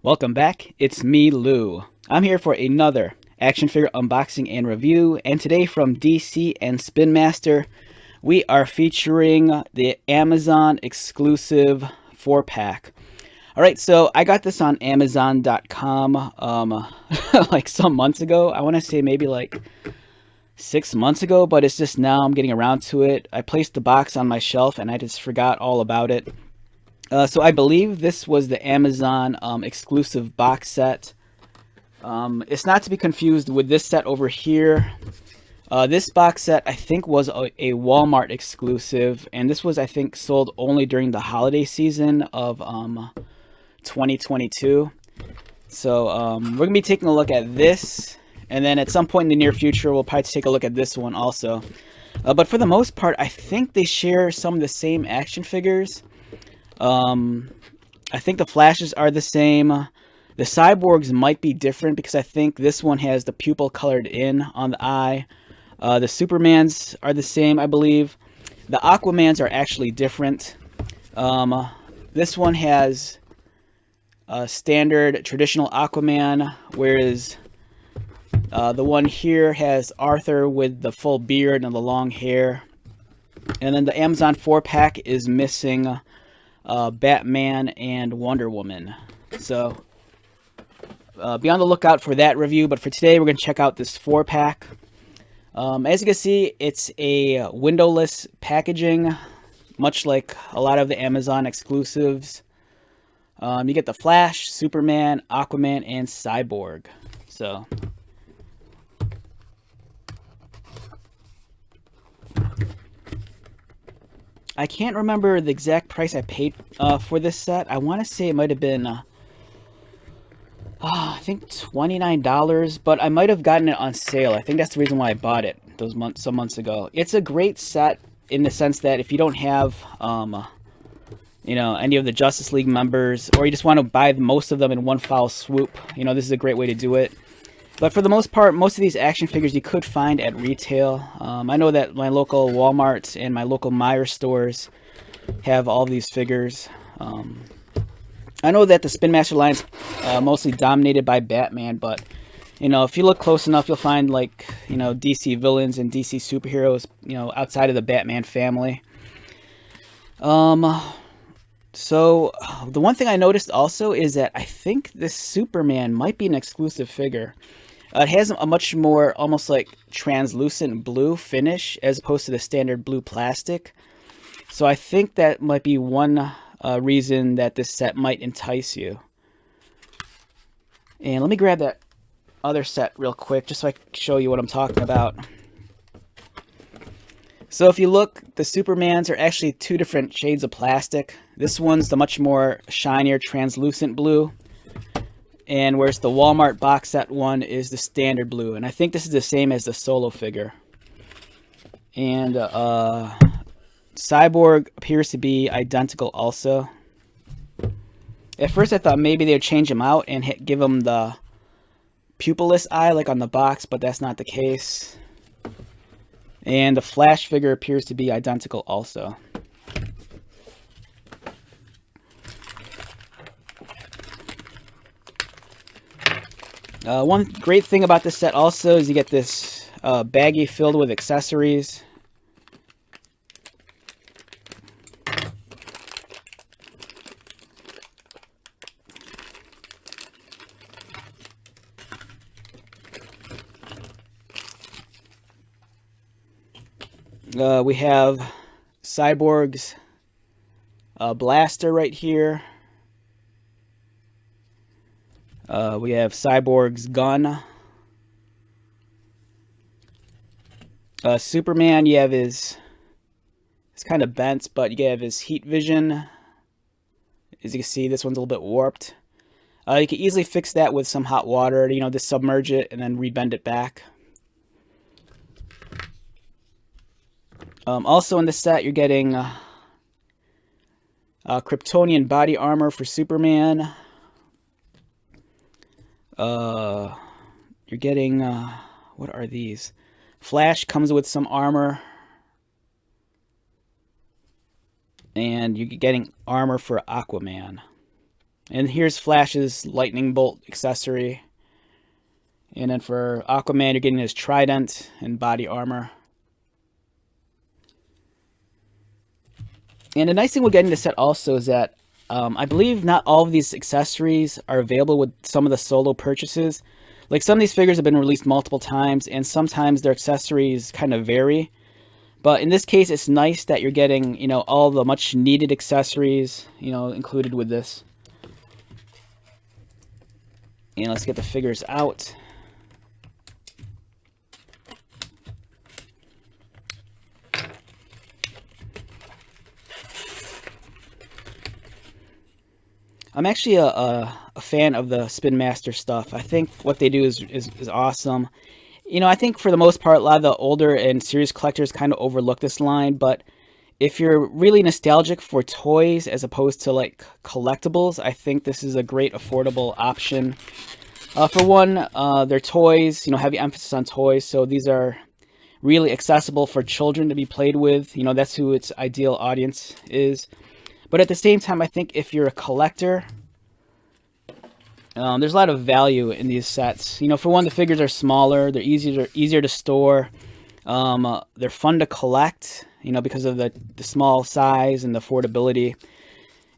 Welcome back, it's me, Lou. I'm here for another action figure unboxing and review, and today from DC and Spin Master, we are featuring the Amazon exclusive 4-pack. Alright, so I got this on Amazon.com like some months ago. I want to say maybe like 6 months ago, but it's just now I'm getting around to it. I placed the box on my shelf and I just forgot all about it. So I believe this was the Amazon exclusive box set. It's not to be confused with this set over here. This box set I think was a Walmart exclusive, and this was I think sold only during the holiday season of 2022. So we're going to be taking a look at this, and then at some point in the near future we'll probably take a look at this one also. But for the most part I think they share some of the same action figures. I think the flashes are the same. The cyborgs might be different because I think this one has the pupil colored in on the eye. The Supermans are the same, I believe. The Aquamans are actually different. This one has a standard traditional Aquaman, whereas the one here has Arthur with the full beard and the long hair. And then the Amazon 4-pack is missing Batman and Wonder Woman. So be on the lookout for that review, but for today we're going to check out this 4-pack. As you can see, it's a windowless packaging, much like a lot of the Amazon exclusives. You get the Flash, Superman, Aquaman, and Cyborg. So I can't remember the exact price I paid for this set. I want to say it might have been, I think $29, but I might have gotten it on sale. I think that's the reason why I bought it some months ago. It's a great set in the sense that if you don't have, you know, any of the Justice League members, or you just want to buy most of them in one foul swoop, you know, this is a great way to do it. But for the most part, most of these action figures you could find at retail. I know that my local Walmart and my local Meijer stores have all these figures. I know that the Spin Master line is mostly dominated by Batman, but you know, if you look close enough, you'll find like, you know, DC villains and DC superheroes, you know, outside of the Batman family. So the one thing I noticed also is that I think this Superman might be an exclusive figure. It has a much more almost like translucent blue finish as opposed to the standard blue plastic. So I think that might be one reason that this set might entice you. And let me grab that other set real quick just so I can show you what I'm talking about. So if you look, the Supermans are actually two different shades of plastic. This one's the much more shinier translucent blue, and whereas the Walmart box set one is the standard blue. And I think this is the same as the Solo figure. And Cyborg appears to be identical also. At first I thought maybe they would change him out and give him the pupilless eye like on the box, but that's not the case. And the Flash figure appears to be identical also. One great thing about this set also is you get this baggie filled with accessories. We have Cyborg's blaster right here. We have Cyborg's gun. Superman, you have his, it's kind of bent, but you have his heat vision. As you can see, this one's a little bit warped. You can easily fix that with some hot water, you know, just submerge it and then rebend it back. Also in this set, you're getting Kryptonian body armor for Superman. You're getting, what are these? Flash comes with some armor. And you're getting armor for Aquaman. And here's Flash's lightning bolt accessory. And then for Aquaman, you're getting his trident and body armor. And the nice thing with getting this set also is that I believe not all of these accessories are available with some of the solo purchases. Like some of these figures have been released multiple times, and sometimes their accessories kind of vary. But in this case, it's nice that you're getting, you know, all the much needed accessories, you know, included with this. And let's get the figures out. I'm actually a fan of the Spin Master stuff. I think what they do is awesome. You know, I think for the most part, a lot of the older and serious collectors kind of overlook this line, but if you're really nostalgic for toys as opposed to like collectibles, I think this is a great affordable option. For one, they're toys, you know, heavy emphasis on toys, so these are really accessible for children to be played with. You know, that's who its ideal audience is. But at the same time, I think if you're a collector, there's a lot of value in these sets. You know, for one, the figures are smaller, they're easier to store, they're fun to collect, you know, because of the small size and the affordability.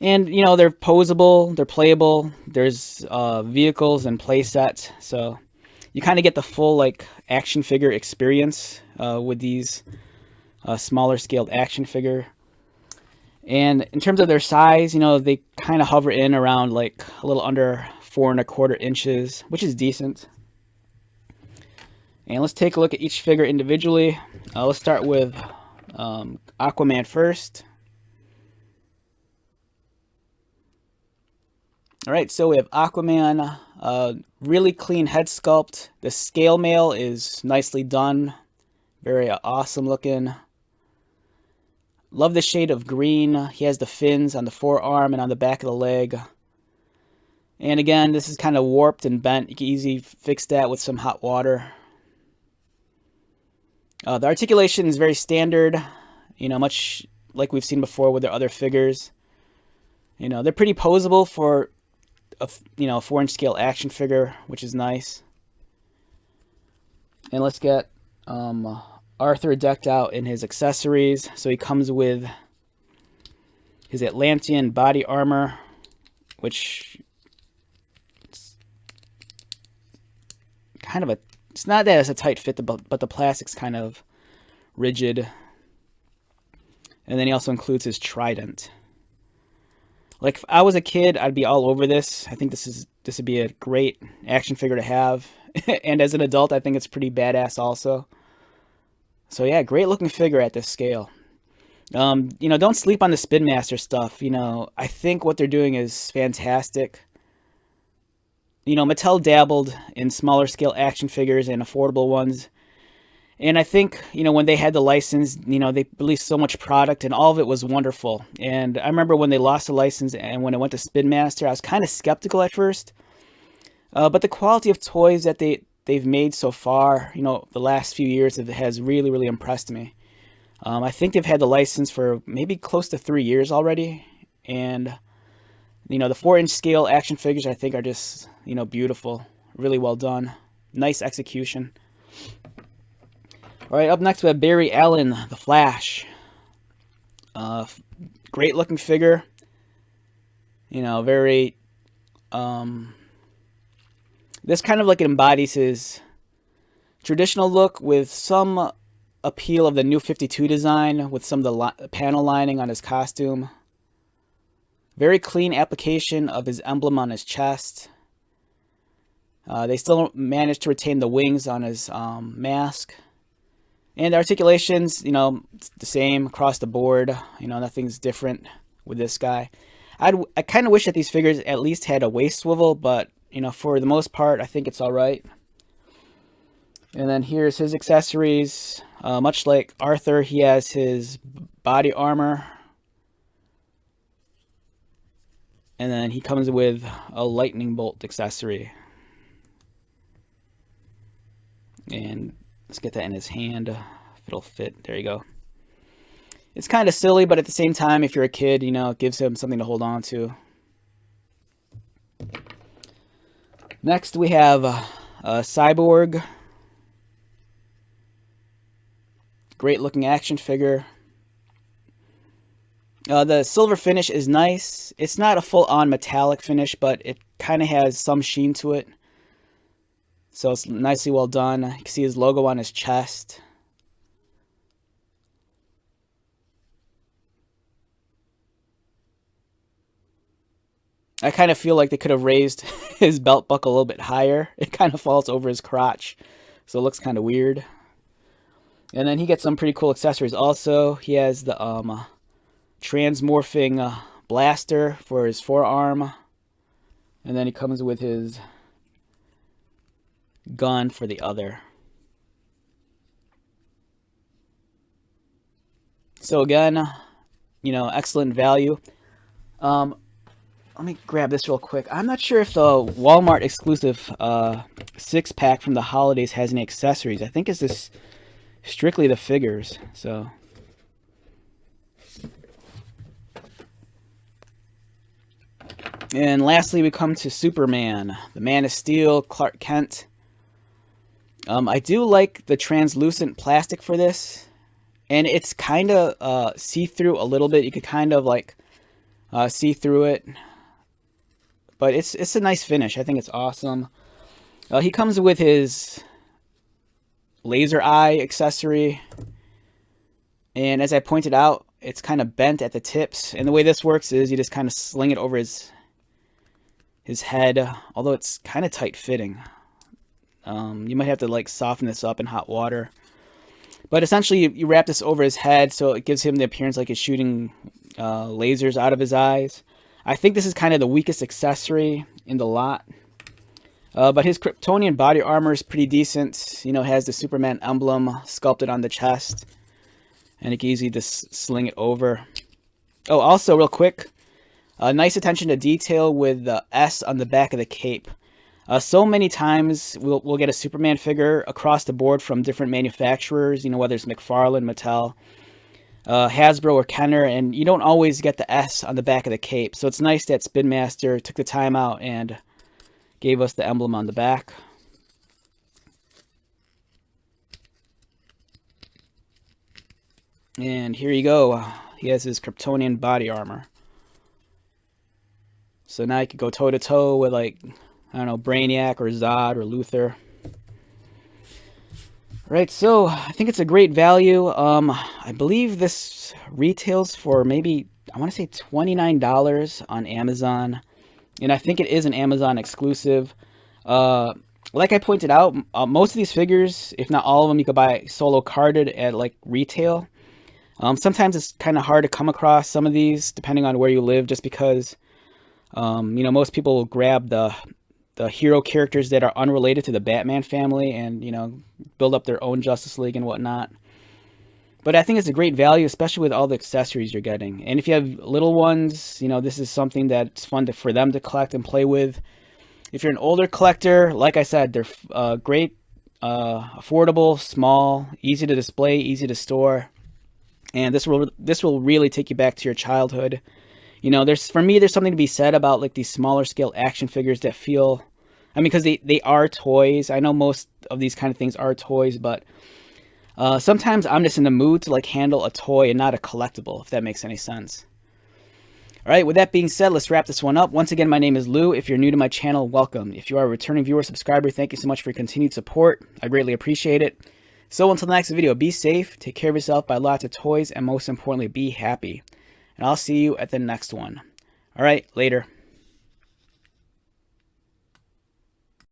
And, you know, they're posable, they're playable, there's vehicles and play sets, so you kind of get the full, like, action figure experience with these smaller scaled action figure. And in terms of their size, you know, they kind of hover in around like a little under 4¼ inches, which is decent. And let's take a look at each figure individually. Let's start with Aquaman first. All right, so we have Aquaman, really clean head sculpt. The scale mail is nicely done, very awesome looking. Love the shade of green. He has the fins on the forearm and on the back of the leg. And again, this is kind of warped and bent. You can easily fix that with some hot water. The articulation is very standard, you know, much like we've seen before with their other figures. You know, they're pretty posable for a 4-inch scale action figure, which is nice. And let's get Arthur decked out in his accessories. So he comes with his Atlantean body armor, which is kind of it's not that it's a tight fit, but the plastic's kind of rigid. And then he also includes his trident. Like, if I was a kid, I'd be all over this. I think this would be a great action figure to have. And as an adult, I think it's pretty badass also. So yeah, great looking figure at this scale. You know, don't sleep on the Spin Master stuff. You know, I think what they're doing is fantastic. You know, Mattel dabbled in smaller scale action figures and affordable ones. And I think, you know, when they had the license, you know, they released so much product and all of it was wonderful. And I remember when they lost the license and when it went to Spin Master, I was kind of skeptical at first. But the quality of toys that they've made so far, you know, the last few years, has really, really impressed me. I think they've had the license for maybe close to 3 years already. And, you know, the 4-inch scale action figures, I think, are just, you know, beautiful. Really well done. Nice execution. All right, up next we have Barry Allen, the Flash. Great looking figure. You know, very... this kind of like embodies his traditional look with some appeal of the New 52 design with some of the panel lining on his costume. Very clean application of his emblem on his chest. They still managed to retain the wings on his mask. And the articulations, you know, the same across the board. You know, nothing's different with this guy. I kind of wish that these figures at least had a waist swivel, but, you know, for the most part, I think it's all right. And then here's his accessories. Much like Arthur, he has his body armor. And then he comes with a lightning bolt accessory. And let's get that in his hand, if it'll fit. There you go. It's kind of silly, but at the same time, if you're a kid, you know, it gives him something to hold on to. Next, we have Cyborg. Great looking action figure. The silver finish is nice. It's not a full-on metallic finish, but it kind of has some sheen to it. So it's nicely well done. You can see his logo on his chest. I kind of feel like they could have raised his belt buckle a little bit higher. It kind of falls over his crotch, so it looks kind of weird. And then he gets some pretty cool accessories also. He has the transmorphing blaster for his forearm. And then he comes with his gun for the other. So again, you know, excellent value. Let me grab this real quick. I'm not sure if the Walmart exclusive 6-pack from the holidays has any accessories. I think it's this strictly the figures. So and lastly, we come to Superman, the Man of Steel, Clark Kent. I do like the translucent plastic for this, and it's kind of see-through a little bit. You could kind of like see through it, but it's a nice finish. I think it's awesome. He comes with his laser eye accessory, and as I pointed out, it's kind of bent at the tips. And the way this works is you just kind of sling it over his head, although it's kind of tight fitting. You might have to like soften this up in hot water. But essentially, you wrap this over his head so it gives him the appearance like he's shooting lasers out of his eyes. I think this is kind of the weakest accessory in the lot. But his Kryptonian body armor is pretty decent. You know, has the Superman emblem sculpted on the chest. And you can easily just sling it over. Oh, also, real quick, nice attention to detail with the S on the back of the cape. So many times we'll get a Superman figure across the board from different manufacturers, you know, whether it's McFarlane, Mattel, Hasbro, or Kenner, and you don't always get the S on the back of the cape. So it's nice that Spin Master took the time out and gave us the emblem on the back. And here you go. He has his Kryptonian body armor. So now you could go toe-to-toe with, like, I don't know, Brainiac or Zod or Luthor. Right, so I think it's a great value. I believe this retails for maybe, I want to say $29 on Amazon. And I think it is an Amazon exclusive. Like I pointed out, most of these figures, if not all of them, you could buy solo carded at like retail. Sometimes it's kind of hard to come across some of these depending on where you live, just because you know, most people will grab the hero characters that are unrelated to the Batman family and, you know, build up their own Justice League and whatnot. But I think it's a great value, especially with all the accessories you're getting. And if you have little ones, you know, this is something that's fun for them to collect and play with. If you're an older collector, like I said, they're great, affordable, small, easy to display, easy to store. And this will really take you back to your childhood. You know, for me, there's something to be said about like these smaller scale action figures that feel, I mean, because they are toys. I know most of these kind of things are toys, but sometimes I'm just in the mood to like handle a toy and not a collectible, if that makes any sense. All right, with that being said, let's wrap this one up. Once again, my name is Lou. If you're new to my channel, welcome. If you are a returning viewer, subscriber, thank you so much for your continued support. I greatly appreciate it. So until the next video, be safe, take care of yourself, buy lots of toys, and most importantly, be happy. And I'll see you at the next one. All right, later.